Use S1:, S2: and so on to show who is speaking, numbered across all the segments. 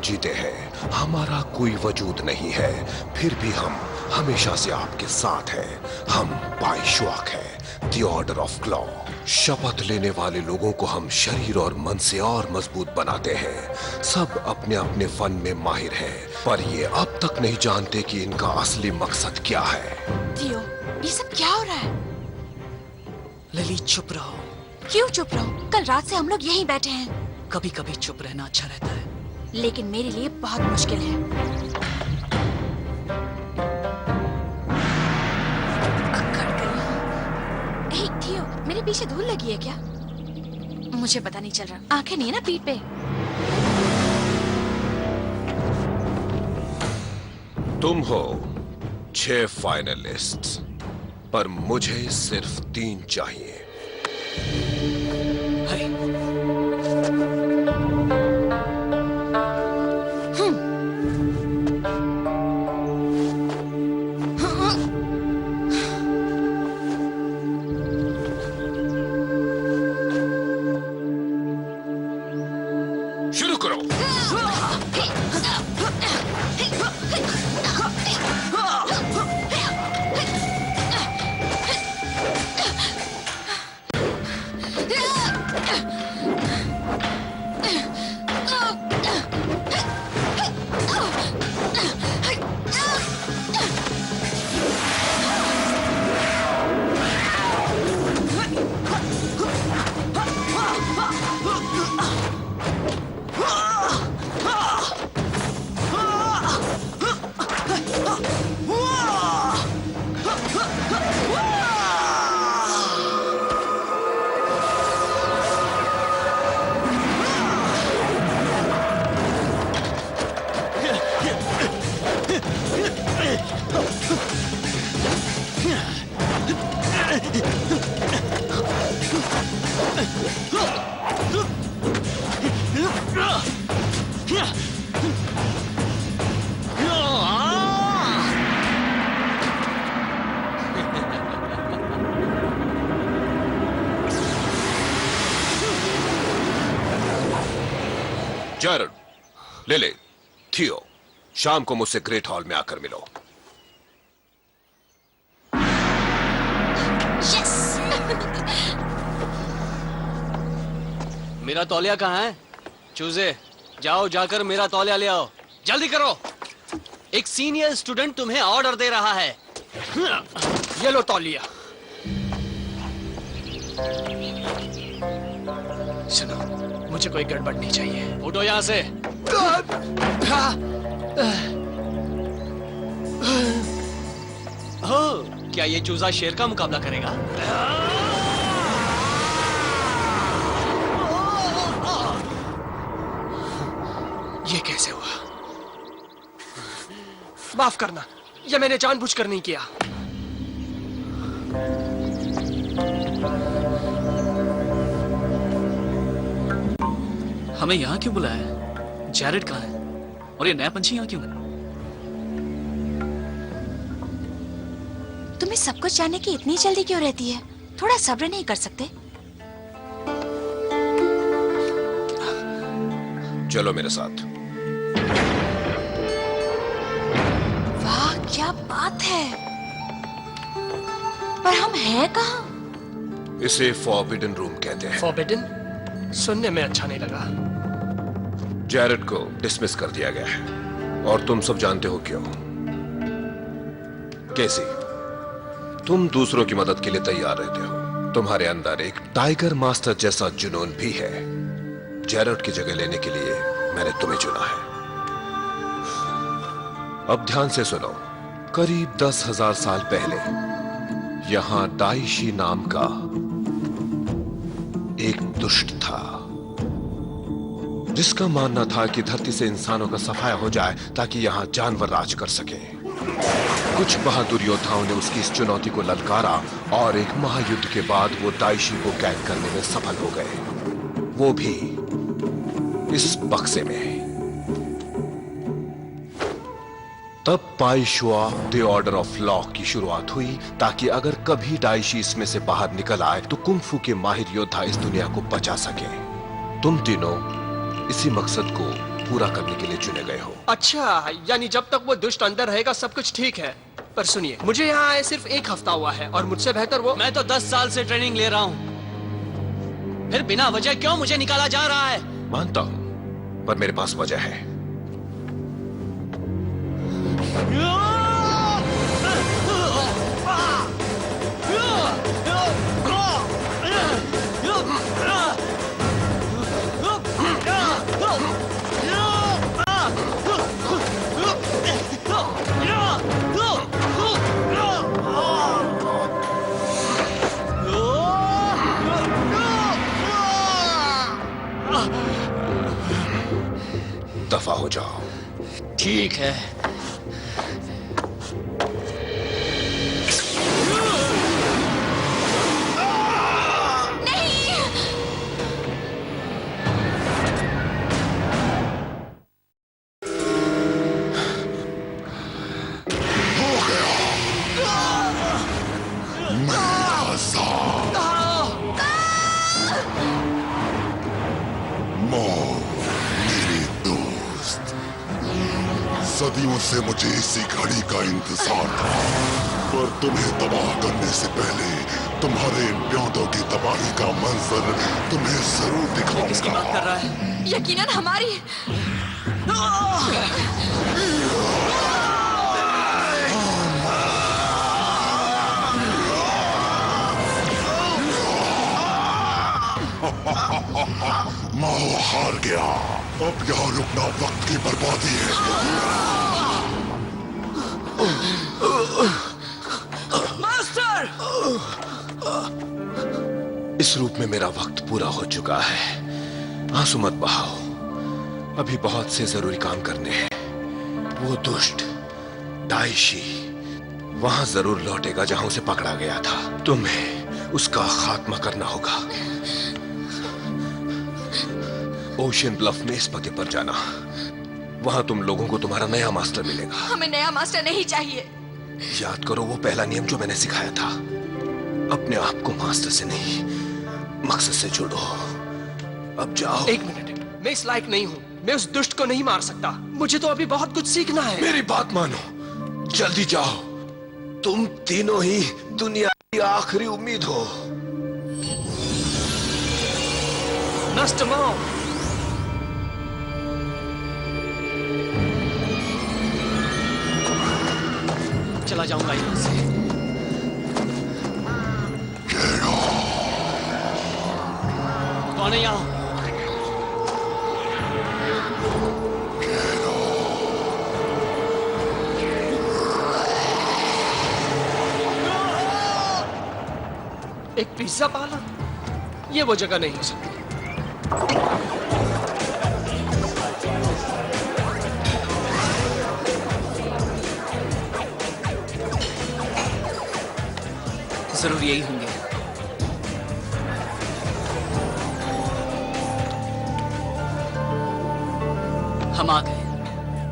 S1: जीते हैं, हमारा कोई वजूद नहीं है, फिर भी हम हमेशा से आपके साथ हैं। हम बाई शुआक हैं, द ऑर्डर ऑफ क्लॉ। शपथ लेने वाले लोगों को हम शरीर और मन से और मजबूत बनाते हैं। सब अपने अपने फन में माहिर हैं, पर ये अब तक नहीं जानते कि इनका असली मकसद क्या है।
S2: थियो, ये सब क्या हो रहा है?
S3: लिली चुप रहो।
S2: क्यों चुप रहो? कल रात से हम लोग यहीं बैठे हैं।
S3: कभी कभी चुप रहना अच्छा रहता है,
S2: लेकिन मेरे लिए बहुत मुश्किल है। अकड़ गई। हे थियो, मेरे पीछे धूल लगी है क्या? मुझे पता नहीं चल रहा। आंखें नहीं है ना पीठ पे?
S1: तुम हो 6 फाइनलिस्ट्स, पर मुझे सिर्फ 3 चाहिए।
S3: हाय।
S1: शुरू करो। जैरड, लिली, थियो, शाम को मुझसे ग्रेट हॉल में आकर मिलो।
S2: यस।
S3: मेरा तौलिया कहाँ है? चूजे, जाओ जाकर मेरा तौलिया ले आओ। जल्दी करो। एक सीनियर स्टूडेंट तुम्हें ऑर्डर दे रहा है। ये लो तौलिया। सुनो, मुझे कोई गड़बड़ नहीं चाहिए। उठो यहाँ से। हो, क्या ये चूजा शेर का मुकाबला करेगा? ये कैसे हुआ? माफ करना, ये मैंने जानबूझकर नहीं किया। हमें यहाँ क्यों बुलाया? जैरेड कहाँ है? और ये नया पंछी यहाँ क्यों है?
S2: तुम्हें सब कुछ जानने की इतनी जल्दी क्यों रहती है? थोड़ा सब्र नहीं कर सकते?
S1: चलो मेरे साथ।
S2: वाह, क्या बात है। पर हम हैं कहाँ?
S1: इसे फॉरबिडन रूम कहते हैं।
S3: फॉरबिडन? सुनने में अच्छा नहीं लगा।
S1: जैरड को डिसमिस कर दिया गया है, और तुम सब जानते हो क्यों। कैसी, तुम दूसरों की मदद के लिए तैयार रहते हो। तुम्हारे अंदर एक टाइगर मास्टर जैसा जुनून भी है। जैरड की जगह लेने के लिए मैंने तुम्हें चुना है। अब ध्यान से सुनो। करीब 10,000 साल पहले यहां दाइशी नाम का एक दुष्ट था, जिसका मानना था कि धरती से इंसानों का सफाया हो जाए ताकि यहां जानवर राज कर सके। कुछ बहादुर योद्धाओं ने उसकी इस चुनौती को ललकारा, और एक महायुद्ध के बाद वो दाइशी को कैद करने में सफल हो गए, वो भी इस बक्से में। तब पाई शुआ द ऑर्डर ऑफ लॉ की शुरुआत हुई, ताकि अगर कभी दाइशी इसमें से बाहर निकल आए तो कुंग-फू के माहिर योद्धा इस दुनिया को बचा सके। तुम तीनों इसी मकसद को पूरा करने के लिए चुने गए हो।
S4: अच्छा, यानी जब तक वो दुष्ट अंदर रहेगा सब कुछ ठीक है। पर सुनिए, मुझे यहाँ आए सिर्फ 1 हफ्ता हुआ है और मुझसे बेहतर वो।
S3: मैं तो 10 साल से ट्रेनिंग ले रहा हूँ। फिर बिना वजह क्यों मुझे निकाला जा रहा है?
S1: मानता हूं, पर मेरे पास वजह है। दफा हो जाओ।
S3: ठीक है।
S5: सदियों से मुझे इसी घड़ी का इंतजार था, पर तुम्हें तबाह करने से पहले तुम्हारे इन प्योंतों की तबाही का मंजर तुम्हें जरूर
S3: किसकी बात कर
S5: दिखाऊंगा।
S3: रहा है?
S2: यकीनन हमारी।
S5: माओ हार गया। अब यहाँ रुकना वक्त की बर्बादी है।
S3: मास्टर!
S1: इस रूप में मेरा वक्त पूरा हो चुका है। आंसू मत बहाओ, अभी बहुत से जरूरी काम करने हैं। वो दुष्ट दाइशी वहां जरूर लौटेगा जहां उसे पकड़ा गया था। तुम्हें उसका खात्मा करना होगा। ओशियन ब्लफ में इस पते पर जाना। वहां तुम लोगों को तुम्हारा नया मास्टर मिलेगा।
S2: हमें नया मास्टर नहीं चाहिए।
S1: याद करो वो पहला नियम जो मैंने सिखाया था। अपने आप को मास्टर से नहीं, मकसद से जोड़ो। अब जाओ।
S4: 1 मिनट, मैं इस लायक नहीं हूँ। मैं उस दुष्ट को नहीं मार सकता। मुझे तो अभी बहुत कुछ सीखना है।
S1: मेरी बात मानो, जल्दी जाओ। तुम तीनों ही दुनिया की आखिरी उम्मीद हो।
S4: नष्ट माओ।
S3: चला जाऊंगा यहाँ से। कौन है यहाँ?
S4: एक पिज्जा पार्लर? ये वो जगह नहीं हो सकती।
S3: जरूर यही होंगे। हम आ गए।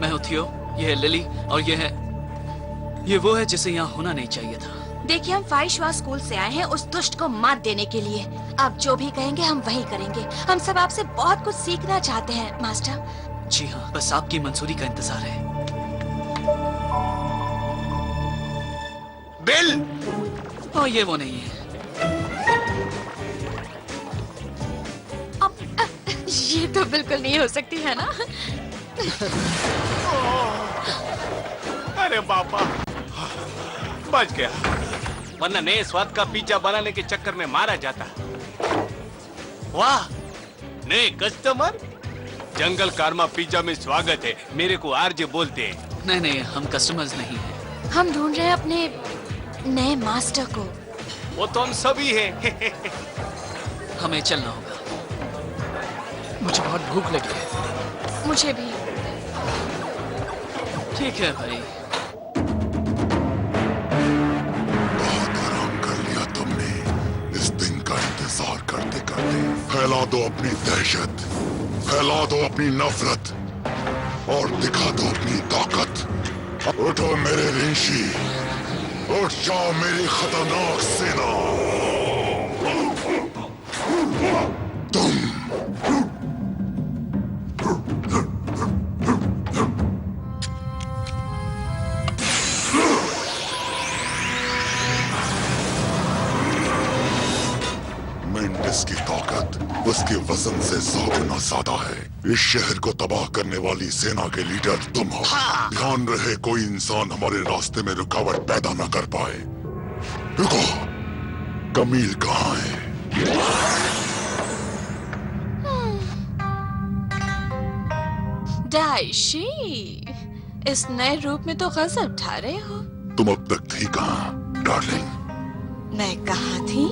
S3: मैं हूँ थियो, ये है लिली और ये वो है जिसे यहाँ होना नहीं चाहिए था।
S2: देखिए, हम फाइशवा स्कूल से आए हैं उस दुष्ट को मात देने के लिए। आप जो भी कहेंगे हम वही करेंगे। हम सब आपसे बहुत कुछ सीखना चाहते हैं मास्टर।
S3: जी हाँ, बस आपकी मंजूरी का इंतजार है।
S1: बिल!
S3: और ये वो नहीं है।
S2: ये तो बिल्कुल नहीं हो सकती है ना।
S6: अरे बापा, बच गया, वरना नए स्वाद का पिज्जा बनाने के चक्कर में मारा जाता। वाह, नए कस्टमर। जंगल कारमा पिज्जा में स्वागत है। मेरे को आरजे बोलते हैं।
S3: नहीं नहीं, हम कस्टमर्स नहीं हैं।
S2: हम ढूंढ रहे हैं अपने नए मास्टर को।
S6: वो तो हम सभी हैं।
S3: हमें चलना होगा।
S4: मुझे बहुत भूख लगी है।
S2: मुझे भी।
S3: ठीक है भाई।
S5: बहुत आराम कर लिया तुमने इस दिन का इंतजार करते करते। फैला दो अपनी दहशत, फैला दो अपनी नफरत और दिखा दो अपनी ताकत। उठो मेरे ऋषि, उठ जाओ मेरी खतरनाक सेना। तुम इसकी ताकत उसके वजन से 100 गुना ज्यादा है। इस शहर को तबाह करने वाली सेना के लीडर तुम हो। ध्यान रहे कोई इंसान हमारे रास्ते में रुकावट पैदा न कर पाए। रुको, कमील कहाँ है?
S2: डाइशी, इस नए रूप में तो गजब ढा रहे हो।
S5: तुम अब तक थी कहाँ, डार्लिंग?
S2: मैं कहाँ थी?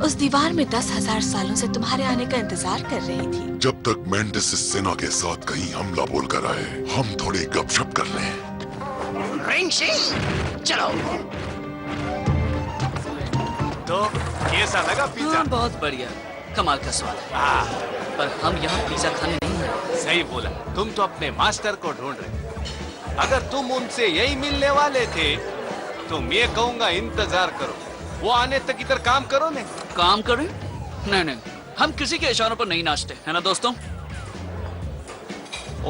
S2: उस दीवार में 10,000 सालों से तुम्हारे आने का इंतजार कर रही थी।
S5: जब तक मेंटिस इस सेना के साथ कहीं हमला बोल कर आए, हम थोड़ी गपशप कर लें।
S4: रिंगशी, चलो।
S6: तो कैसा लगा पिज्जा?
S3: हाँ, बहुत बढ़िया, कमाल का स्वाद है। पर हम यहाँ पिज्जा खाने नहीं आए।
S6: सही बोला, तुम तो अपने मास्टर को ढूंढ रहे। अगर तुम उनसे यही मिलने वाले थे तो मैं कहूँगा इंतजार करो, वो आने तक इधर काम करो ने।
S3: काम करें? नहीं नहीं, हम किसी के इशारों पर नहीं नाचते, है ना दोस्तों?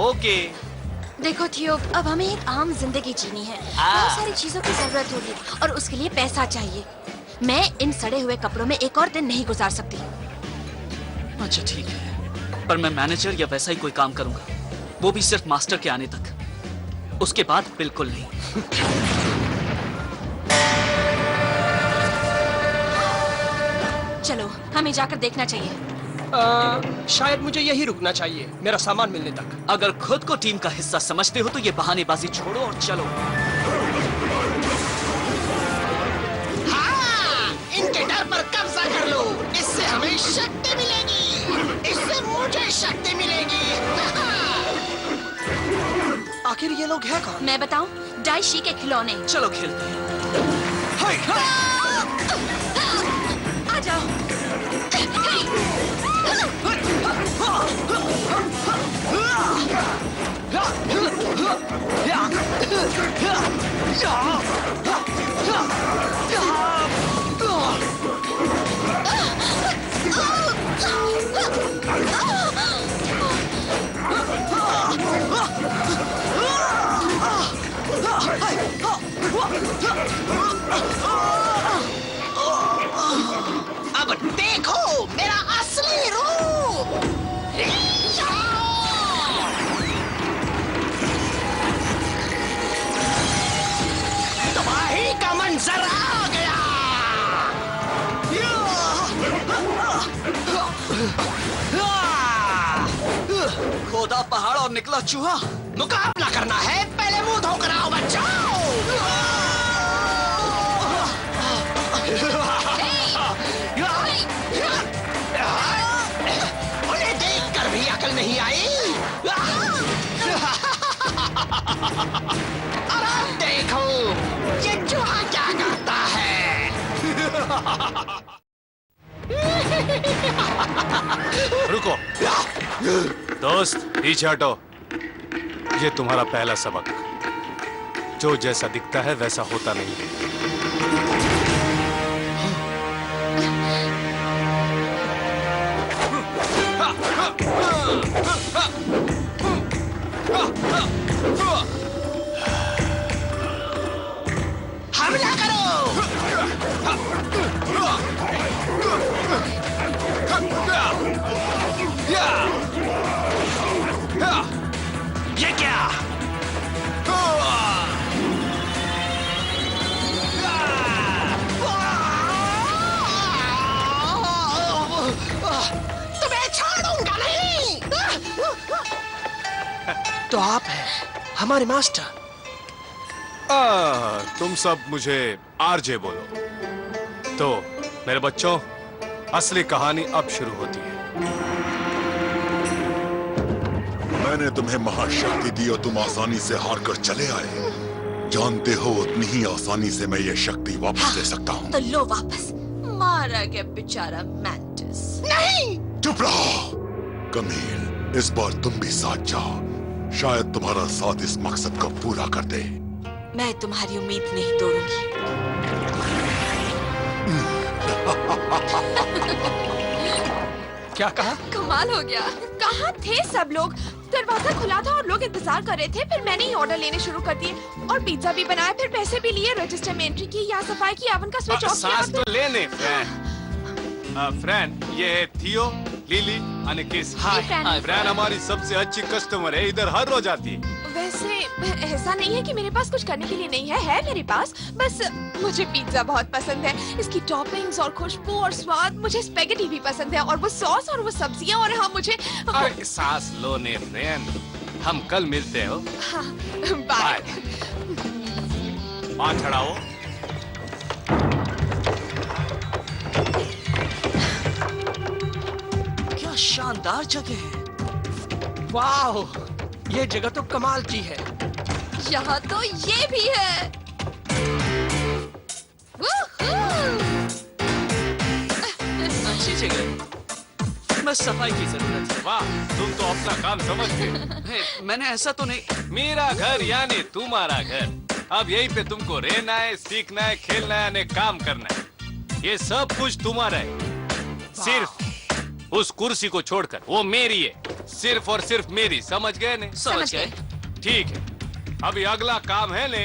S6: ओके।
S2: देखो थियो, अब हमें एक आम जिंदगी जीनी है। बहुत सारी चीजों की जरूरत होगी और उसके लिए पैसा चाहिए। मैं इन सड़े हुए कपड़ों में एक और दिन नहीं गुजार सकती।
S3: अच्छा ठीक है, पर मैं मैनेजर या वैसा ही कोई काम करूंगा, वो भी सिर्फ मास्टर के आने तक। उसके बाद बिल्कुल नहीं।
S2: चलो, हमें जाकर देखना चाहिए।
S4: शायद मुझे यही रुकना चाहिए, मेरा सामान मिलने तक।
S3: अगर खुद को टीम का हिस्सा समझते हो तो ये बहानेबाजी छोड़ो और चलो।
S7: हाँ, इनके डर पर कब्जा कर लो। इससे हमें शक्ति मिलेगी, इससे मुझे शक्ति मिलेगी।
S4: आखिर ये लोग हैं कौन?
S2: मैं बताऊं, डाइशी के खिलौने।
S3: चलो खेलते हैं।
S2: आ जाओ।
S7: अब देखो मेरा असली रूप। तबाही का मंजर आ गया।
S3: खोदा पहाड़ और निकला चूहा।
S7: मुकाबला करना है, पहले मुंह धोकर आओ बच्चों। उन्हें देखकर भी अकल नहीं आई। और अब देखो ये चूहा क्या करता है।
S6: रुको दोस्त, पीछे हटो। ये तुम्हारा पहला सबक। जो जैसा दिखता है वैसा होता नहीं है।
S7: हमला करो।
S6: ये क्या?
S7: तुम्हें छोड़ूंगा नहीं।
S4: तो आप हैं हमारे मास्टर।
S6: तुम सब मुझे आरजे बोलो। तो मेरे बच्चों, असली कहानी अब शुरू होती है।
S5: मैंने तुम्हें महाशक्ति दी और तुम आसानी से हार कर चले आए। जानते हो उतनी ही आसानी से मैं ये शक्ति वापस ले सकता हूँ।
S2: तो लो वापस। मारा गया बेचारा मैंटिस।
S7: नहीं।
S5: चुप रहो कमील, इस बार तुम भी साथ जाओ। शायद तुम्हारा साथ इस मकसद को पूरा कर दे।
S2: मैं तुम्हारी उम्मीद नहीं तोड़ूंगी।
S4: क्या कहा?
S8: कमाल हो गया। कहाँ थे सब लोग? दरवाजा खुला था और लोग इंतजार कर रहे थे। फिर मैंने ही ऑर्डर लेने शुरू कर दिए और पिज्जा भी बनाया। फिर पैसे भी लिए, रजिस्टर में एंट्री की, यहाँ सफाई की, ओवन का स्विच ऑफ किया।
S6: सांस तो लेने। फ्रैन, ये है थियो, लिली અને કેસી।
S8: Hi friend.
S6: फ्रैन हमारी सबसे अच्छी कस्टमर है, इधर हर रोज आती है।
S8: वैसे ऐसा नहीं है कि मेरे पास कुछ करने के लिए नहीं है मेरे पास, बस मुझे पिज्जा बहुत पसंद है। इसकी टॉपिंग्स और खुशबू और स्वाद, मुझे स्पेगेटी भी पसंद है और वो सॉस और वो सब्जियां, और हाँ मुझे
S6: अरे सांस लो ने फ्रैन, हम कल मिलते हो।
S8: हाँ, बाय।
S6: पाँव चढ़ाओ।
S3: क्या शानदार जगह है।
S4: वाह, ये जगह तो कमाल की है।
S8: यहाँ तो ये भी है।
S3: अच्छी जगह, बस सफाई की जरूरत है।
S6: वाह, तुम तो अपना काम समझते हो।
S3: हे, मैंने ऐसा तो नहीं।
S6: मेरा घर यानी तुम्हारा घर। अब यहीं पे तुमको रहना है, सीखना है, खेलना है, और काम करना है। ये सब कुछ तुम्हारा है, सिर्फ उस कुर्सी को छोड़कर। वो मेरी है, सिर्फ और सिर्फ मेरी। समझ गए ने?
S3: समझ गए।
S6: ठीक है, अभी अगला काम है ने,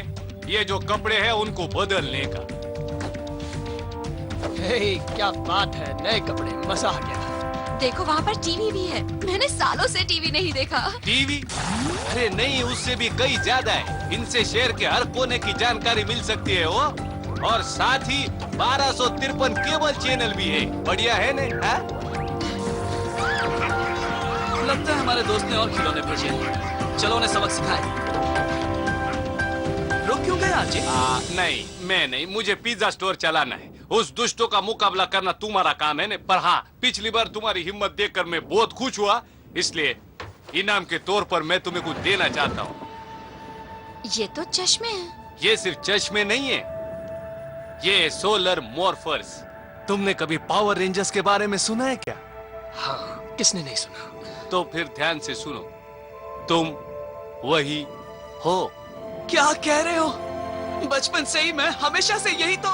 S6: ये जो कपड़े हैं उनको बदलने का।
S4: हे, क्या बात है, नए कपड़े, मजा आ गया।
S2: देखो वहाँ पर टीवी भी है। मैंने सालों से टीवी नहीं देखा।
S6: टीवी? अरे नहीं, उससे भी कई ज्यादा है। इनसे शहर के हर कोने की जानकारी मिल सकती है वो, और साथ ही 1253 केबल चैनल भी है। बढ़िया है ने? हाँ?
S3: लगता है हमारे दोस्त ने और खिलौने भेजे हैं। चलो उन्हें सबक सिखाए। रुक क्यों गए आज?
S6: नहीं, मैं नहीं, मुझे पिज्जा स्टोर चलाना है। उस दुष्टों का मुकाबला करना तुम्हारा काम है ने। पर हाँ, पिछली बार तुम्हारी हिम्मत देखकर मैं बहुत खुश हुआ, इसलिए इनाम के तौर पर मैं तुम्हें कुछ देना चाहता हूँ।
S2: ये तो चश्मे हैं।
S6: ये सिर्फ चश्मे नहीं है, ये सोलर मॉर्फर्स। तुमने कभी पावर रेंजर्स के बारे में सुना है क्या?
S4: हाँ, किसने नहीं सुना?
S6: तो फिर ध्यान से सुनो, तुम वही हो।
S3: क्या कह रहे हो? बचपन से ही मैं हमेशा से यही तो।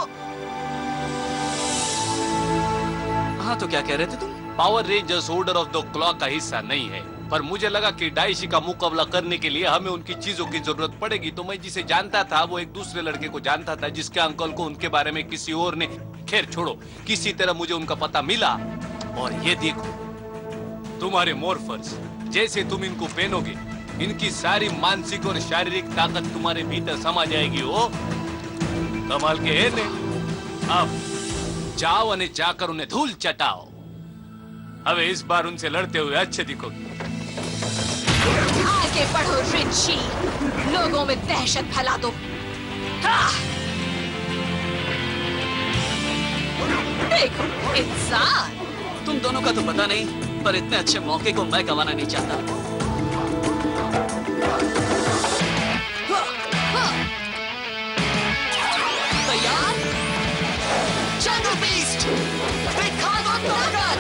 S3: हाँ, तो क्या कह रहे थे तुम?
S6: Power rangers order of the clock का हिस्सा नहीं है, पर मुझे लगा कि डाइशी का मुकाबला करने के लिए हमें उनकी चीजों की जरूरत पड़ेगी। तो मैं जिसे जानता था वो एक दूसरे लड़के को जानता था, जिसके अंकल को उनके बारे में किसी और ने, खैर छोड़ो, किसी तरह मुझे उनका पता मिला। और ये देखो, तुम्हारे मॉर्फर्स, जैसे तुम इनको पहनोगे, इनकी सारी मानसिक और शारीरिक ताकत तुम्हारे भीतर समा जाएगी। ओ कमाल के है ने। अब जाओ और जाकर उन्हें धूल चटाओ। अब इस बार उनसे लड़ते हुए अच्छे दिखोगे।
S2: आगे बढ़ो रिंची, लोगों में दहशत फैला दो। देखो इंसान।
S3: तुम दोनों का तो पता नहीं, पर इतने अच्छे मौके को मैं गंवाना नहीं चाहता।
S2: तैयार? जंगल बीस्ट, दिखा दो ताकत।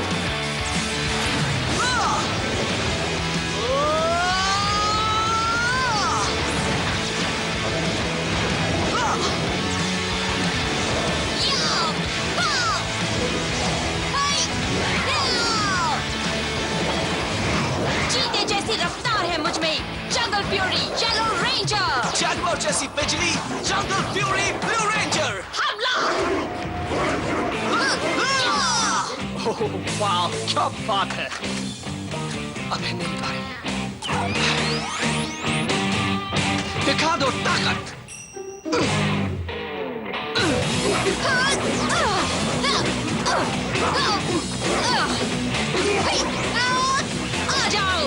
S2: चीते जैसी रफ्तार है मुझ में। Jungle Fury, yellow ranger.
S3: Jaguar जैसी बिजली, जंगल फ्यूरी, ब्लू रेंजर।
S2: हमला!
S4: ओह, वाह, क्या बात है। अबे मेरी भाई, दिखा दो ताकत।
S2: आ जाओ।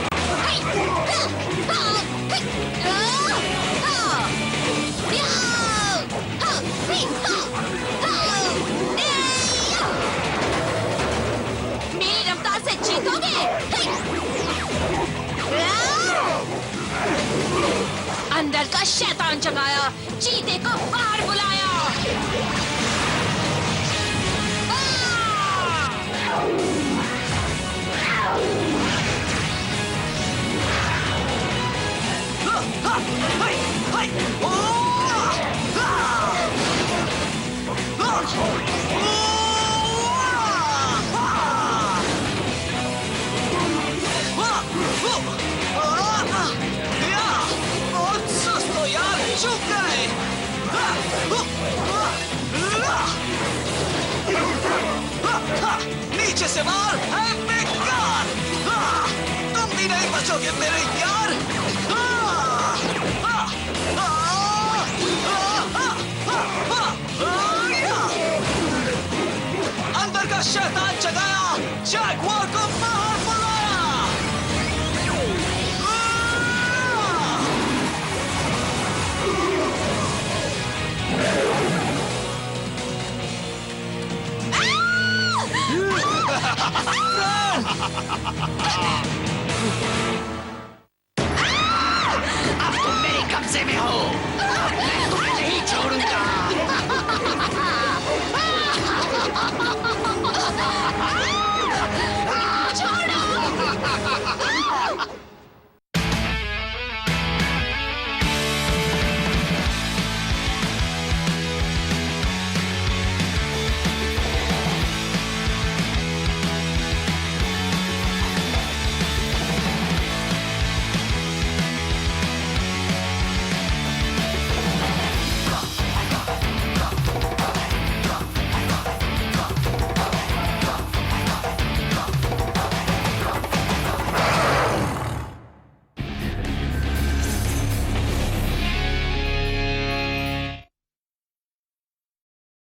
S2: मेरी रफ्तार से जीतोगे। अंदर का शैतान जगाया, चीते को बाहर बुलाया।
S3: शैतान जगाया, जैगुआर को बाहर बुलाया।